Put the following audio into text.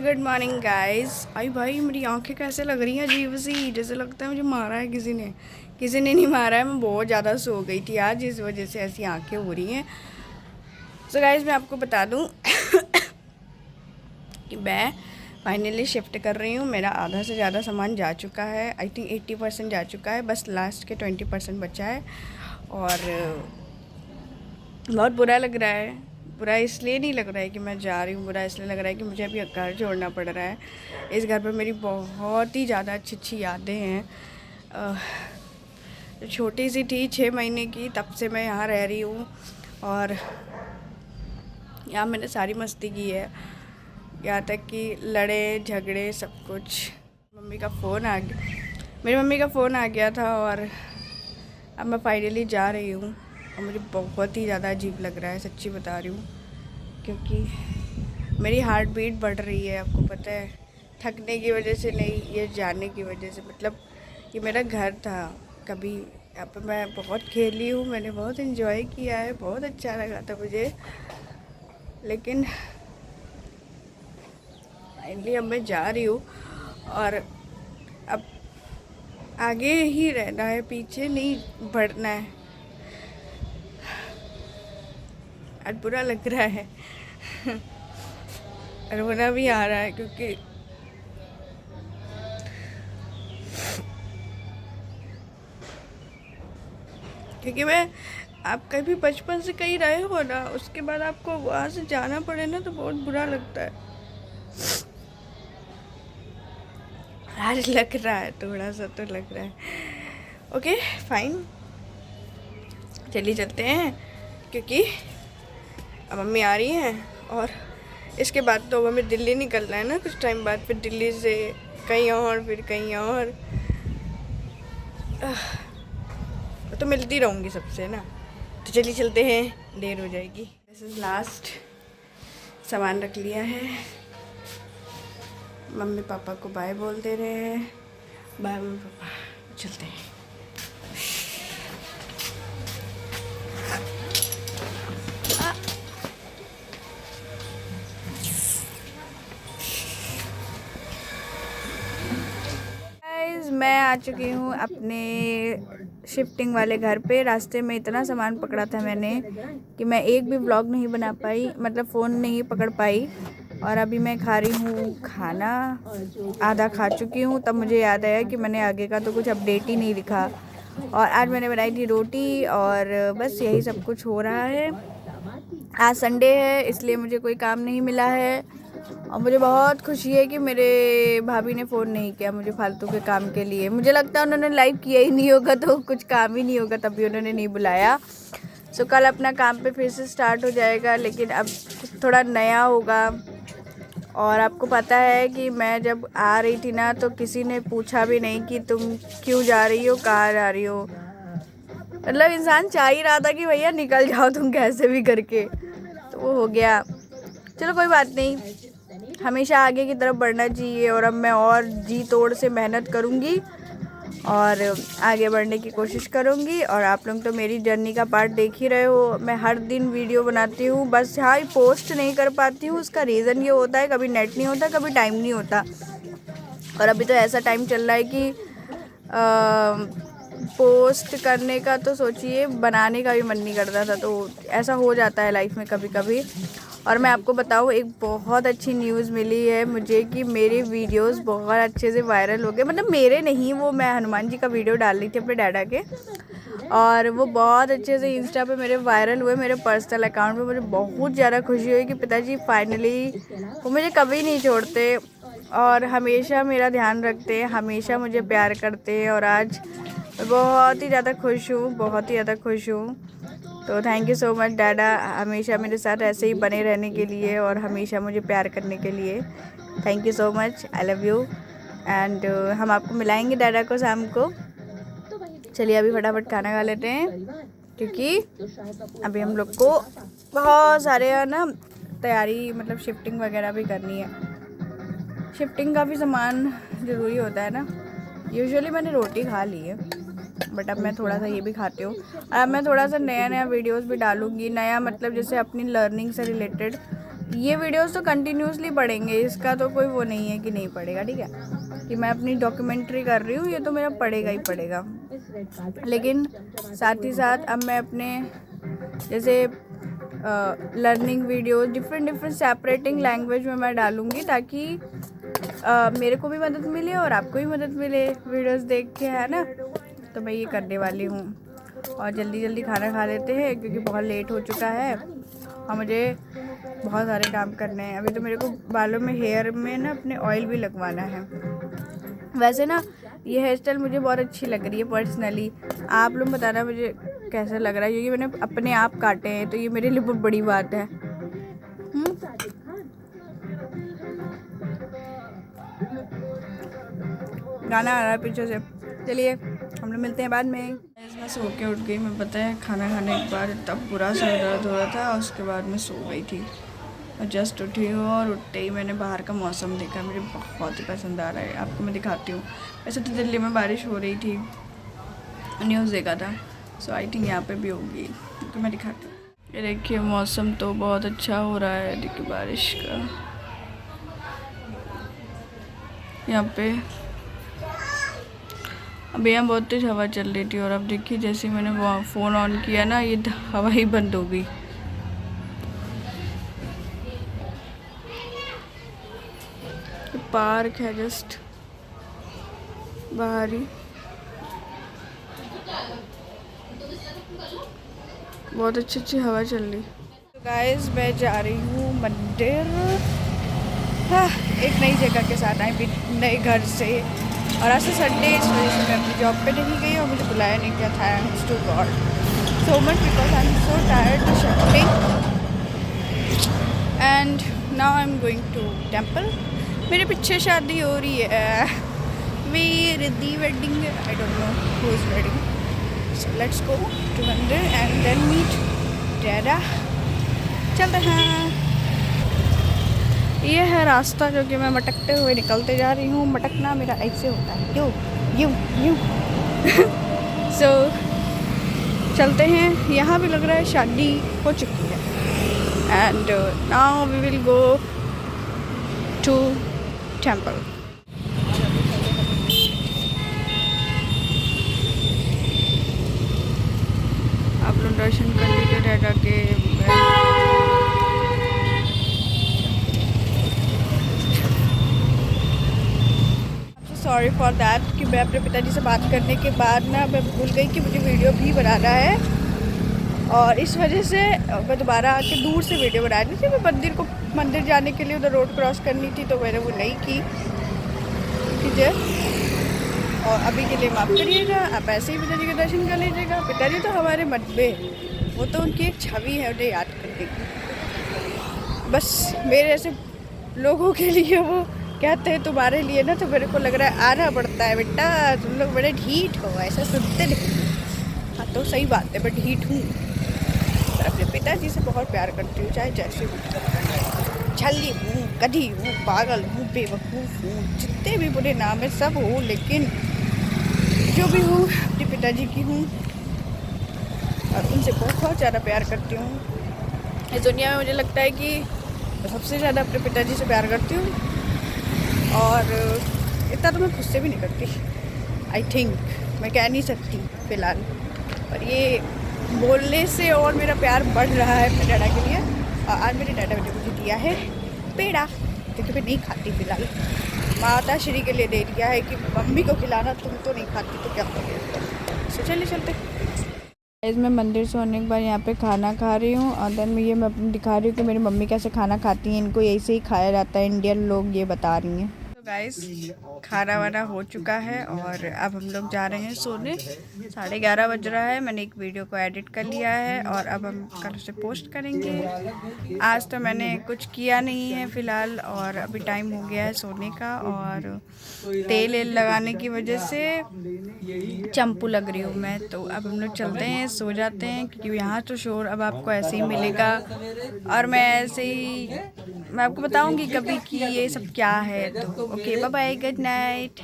Good morning guys. आई भाई मेरी आंखें कैसे लग रही हैं अजीब सी, जैसे लगता है मुझे मारा है किसी ने नहीं मारा है। मैं बहुत ज़्यादा सो गई थी आज, इस वजह से ऐसी आंखें हो रही हैं। सो गाइस मैं आपको बता दूं कि मैं फाइनली शिफ्ट कर रही हूँ। मेरा आधा से ज़्यादा सामान जा चुका है, आई थिंक 80% जा चुका है, बस लास्ट के 20% बचा है। और बहुत बुरा लग रहा है। बुरा इसलिए नहीं लग रहा है कि मैं जा रही हूँ, बुरा इसलिए लग रहा है कि मुझे अभी घर छोड़ना पड़ रहा है। इस घर पर मेरी बहुत ही ज़्यादा अच्छी अच्छी यादें हैं। छोटी सी थी 6 महीने की, तब से मैं यहाँ रह रही हूँ और यहाँ मैंने सारी मस्ती की है, यहाँ तक कि लड़े झगड़े सब कुछ। मम्मी का फ़ोन आ गया, मेरी मम्मी का फ़ोन आ गया था और अब मैं फाइनली जा रही हूँ। और मुझे बहुत ही ज़्यादा अजीब लग रहा है, सच्ची बता रही हूँ, क्योंकि मेरी हार्ट बीट बढ़ रही है। आपको पता है, थकने की वजह से नहीं, ये जाने की वजह से। मतलब ये मेरा घर था, कभी यहाँ पर मैं बहुत खेली हूँ, मैंने बहुत इन्जॉय किया है, बहुत अच्छा लगा था मुझे। लेकिन फाइनली अब मैं जा रही हूँ और अब आगे ही रहना है, पीछे नहीं बढ़ना है। आज बुरा लग रहा है रोना भी आ रहा है, क्योंकि मैं, आप कभी बचपन से कहीं रहे हो ना, उसके बाद आपको वहाँ से जाना पड़े ना, तो बहुत बुरा लगता है। आज लग रहा है, थोड़ा सा तो लग रहा है। ओके फाइन, चलिए चलते हैं, क्योंकि अब मम्मी आ रही हैं और इसके बाद तो हमें दिल्ली निकलना है ना कुछ टाइम बाद, फिर दिल्ली से कहीं और, फिर कहीं और। तो मिलती रहूँगी सबसे ना, तो चलिए चलते हैं, देर हो जाएगी। दिस इज़ लास्ट, सामान रख लिया है। मम्मी पापा को बाय बोल दे रहे हैं। बाय मम्मी पापा, चलते हैं। गाइस मैं आ चुकी हूँ अपने शिफ्टिंग वाले घर पे। रास्ते में इतना सामान पकड़ा था मैंने कि मैं एक भी व्लॉग नहीं बना पाई, मतलब फ़ोन नहीं पकड़ पाई। और अभी मैं खा रही हूँ खाना, आधा खा चुकी हूँ, तब मुझे याद आया कि मैंने आगे का तो कुछ अपडेट ही नहीं लिखा। और आज मैंने बनाई थी रोटी, और बस यही सब कुछ हो रहा है। आज संडे है, इसलिए मुझे कोई काम नहीं मिला है और मुझे बहुत खुशी है कि मेरे भाभी ने फ़ोन नहीं किया मुझे फालतू के काम के लिए। मुझे लगता है उन्होंने लाइव किया ही नहीं होगा तो कुछ काम ही नहीं होगा, तभी उन्होंने नहीं बुलाया। सो कल अपना काम पे फिर से स्टार्ट हो जाएगा, लेकिन अब थोड़ा नया होगा। और आपको पता है कि मैं जब आ रही थी ना, तो किसी ने पूछा भी नहीं कि तुम क्यों जा रही हो, कहाँ जा रही हो। मतलब इंसान चाह ही रहा था कि भैया निकल जाओ तुम कैसे भी करके, तो वो हो गया। चलो कोई बात नहीं, हमेशा आगे की तरफ बढ़ना चाहिए। और अब मैं और जी तोड़ से मेहनत करूँगी और आगे बढ़ने की कोशिश करूँगी। और आप लोग तो मेरी जर्नी का पार्ट देख ही रहे हो। मैं हर दिन वीडियो बनाती हूँ, बस हाँ पोस्ट नहीं कर पाती हूँ। उसका रीज़न ये होता है, कभी नेट नहीं होता, कभी टाइम नहीं होता। और अभी तो ऐसा टाइम चल रहा है कि पोस्ट करने का तो सोचिए, बनाने का भी मन नहीं करता था। तो ऐसा हो जाता है लाइफ में कभी कभी। और मैं आपको बताऊँ, एक बहुत अच्छी न्यूज़ मिली है मुझे कि मेरे वीडियोस बहुत अच्छे से वायरल हो गए। मतलब मेरे नहीं, वो मैं हनुमान जी का वीडियो डाल रही थी अपने डैडा के, और वो बहुत अच्छे से इंस्टा पे मेरे वायरल हुए, मेरे पर्सनल अकाउंट पे। मुझे बहुत ज़्यादा खुशी हुई कि पिताजी फाइनली, वो मुझे कभी नहीं छोड़ते और हमेशा मेरा ध्यान रखते हैं, हमेशा मुझे प्यार करते हैं। और आज मैं बहुत ही ज़्यादा खुश हूँ, बहुत ही ज़्यादा खुश हूँ। तो थैंक यू सो मच डैडा, हमेशा मेरे साथ ऐसे ही बने रहने के लिए और हमेशा मुझे प्यार करने के लिए। Thank you so much, I love you. And हम आपको मिलाएंगे डैडा को शाम को। चलिए अभी फटाफट खाना खा लेते हैं, क्योंकि अभी हम लोग को बहुत सारे है ना तैयारी, मतलब शिफ्टिंग वगैरह भी करनी है। शिफ्टिंग का भी सामान ज़रूरी होता है ना। यूजुअली मैंने रोटी खा ली है, बट अब मैं थोड़ा सा ये भी खाती हूँ। अब मैं थोड़ा सा नया नया वीडियोस भी डालूँगी। नया मतलब जैसे अपनी लर्निंग से रिलेटेड ये वीडियोस तो कंटिन्यूसली पढ़ेंगे, इसका तो कोई वो नहीं है कि नहीं पढ़ेगा, ठीक है। कि मैं अपनी डॉक्यूमेंट्री कर रही हूँ, ये तो मेरा पढ़ेगा ही पढ़ेगा। लेकिन साथ ही साथ अब मैं अपने जैसे learning video different separating language में मैं डालूँगी, ताकि मेरे को भी मदद मिले और आपको भी मदद मिले वीडियोस देख के, है ना। तो मैं ये करने वाली हूँ। और जल्दी खाना खा लेते हैं क्योंकि बहुत लेट हो चुका है और मुझे बहुत सारे काम करने हैं। अभी तो मेरे को बालों में, हेयर में ना अपने ऑयल भी लगवाना है। वैसे ना ये हेयर स्टाइल मुझे बहुत अच्छी लग रही है पर्सनली। आप लोग बताना मुझे कैसा लग रहा है, क्योंकि मैंने अपने आप काटे हैं तो ये मेरे लिए बहुत बड़ी बात है। गाना आ रहा है पीछे से। चलिए हम लोग मिलते हैं बाद में। मैं सो के उठ गई। मैं पता है खाना खाने के बाद इतना बुरा सर दर्द हो रहा था और उसके बाद मैं सो गई थी और जस्ट उठी हूँ। और उठते ही मैंने बाहर का मौसम देखा, मुझे बहुत ही पसंद आ रहा है। आपको मैं दिखाती हूँ। वैसे तो दिल्ली में बारिश हो रही थी, न्यूज़ देखा था, सो आई थिंक यहाँ पे भी होगी, तो मैं दिखाती हूँ। ये देखिए मौसम तो बहुत अच्छा हो रहा है, देखिए बारिश का। यहाँ पे अभी यहाँ बहुत तेज़ हवा चल रही थी और अब देखिए जैसे मैंने वो फ़ोन ऑन किया ना, ये हवा ही बंद हो गई। पार्क है जस्ट बाहर ही, बहुत अच्छी हवा चल रही। तो गाइस मैं जा रही हूँ मंदिर, हाँ, एक नई जगह के साथ, आई मीन नए घर से। और आज से संडे, इस वजह से मैं अपनी जॉब पे नहीं गई और मुझे बुलाया नहीं गया। Thanks to god so much because I am so tired to shopping and now I am going to temple. मेरे पीछे शादी हो रही है, मेरी दी wedding, I don't know who is wedding. So let's go to mandir and then meet dada. चलते हैं। ये है रास्ता जो कि मैं मटकते हुए निकलते जा रही हूँ। मटकना मेरा ऐसे होता है, यूँ सो चलते हैं। यहाँ भी लग रहा है शादी हो चुकी है and now we will go to temple. आप लोग दर्शन कर लीजिए डैडा के। सॉरी फॉर दैट कि मैं अपने पिताजी से बात करने के बाद ना मैं भूल गई कि मुझे वीडियो भी बनाना है, और इस वजह से मैं दोबारा आके दूर से वीडियो बना रही थी। मैं मंदिर जाने के लिए उधर रोड क्रॉस करनी थी तो मैंने वो नहीं की, ठीक है। और अभी के लिए माफ़ करिएगा, आप ऐसे ही पिताजी के दर्शन कर लीजिएगा। पिताजी तो हमारे मन में, वो तो उनकी एक छवि है, उन्हें याद करने की। बस मेरे ऐसे लोगों के लिए वो कहते हैं तुम्हारे लिए ना, तो मेरे को लग रहा है आना पड़ता है बेटा, तुम लोग बड़े ढीठ हो, ऐसा सुनते नहीं। हाँ तो सही बात है, मैं ढीठ हूँ। पर अपने पिताजी से बहुत प्यार करती हूँ, चाहे जैसे हूँ। छल्ली हूँ, गधी हूँ, पागल हूँ, बेवकूफ़ हूँ, जितने भी बुरे नाम है सब हूँ, लेकिन जो भी हूँ अपने पिताजी की हूँ और उनसे बहुत ज़्यादा प्यार करती हूँ। इस दुनिया में मुझे लगता है कि मैं सबसे ज़्यादा अपने पिताजी से प्यार करती हूँ, और इतना तो मैं खुद से भी नहीं करती। आई थिंक मैं कह नहीं सकती फ़िलहाल, पर ये बोलने से और मेरा प्यार बढ़ रहा है अपने डैडा के लिए। और आज मेरे डैडा ने मुझे दिया है पेड़ा, क्योंकि मैं नहीं खाती फ़िलहाल। माता श्री के लिए दे दिया है कि मम्मी को खिलाना, तुम तो नहीं खाती तो क्या करोगे। सो चलिए चलते। मैं मंदिर से होने के बाद यहाँ पे खाना खा रही हूँ और देन मैं अपनी दिखा रही हूँ कि मेरी मम्मी कैसे खाना खाती हैं। इनको ऐसे ही खाया जाता है, इंडियन लोग, ये बता रही हैं। तो गाइस खाना वाना हो चुका है और अब हम लोग जा रहे हैं सोने। 11:30 बज रहा है। मैंने एक वीडियो को एडिट कर लिया है और अब हम कल उसे पोस्ट करेंगे। आज तो मैंने कुछ किया नहीं है फ़िलहाल, और अभी टाइम हो गया है सोने का, और तेल लगाने की वजह से चंपू लग रही हूँ मैं। तो अब हम लोग चलते हैं, सो जाते हैं, क्योंकि यहाँ तो शोर अब आपको ऐसे ही मिलेगा और मैं ऐसे ही मैं आपको बताऊँगी कभी कि ये सब क्या है। तो okay, bye bye, good night.